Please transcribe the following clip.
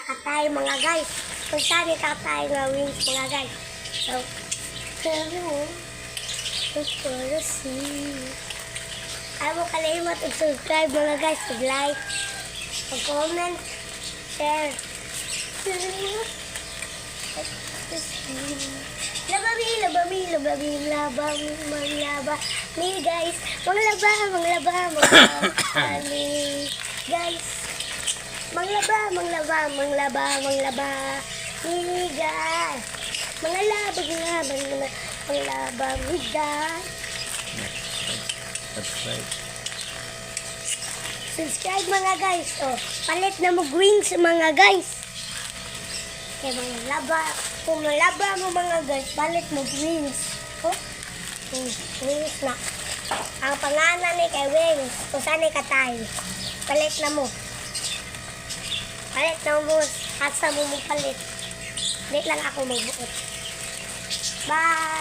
Katay mga guys. Kung saan itatay nga wings mga guys. So, pero, para see. Ayaw mo kalimot mag-subscribe mga guys. Mag-like, mag-comment, share. Labami, manglaba. Ni guys, manglaba, guys. Manglaba. Ni guys. Manglaba, guys. Subscribe mga guys. Oh, palit na mo wings mga guys. Kaya kung malaba mo mga guys, palit mo wings. Oh, wings na. Ang pangalan ni kay wings. Kung saan ni katay. Palit na mo. Palit na mo. Asa mo palit. Hindi lang ako magbuot. Bye!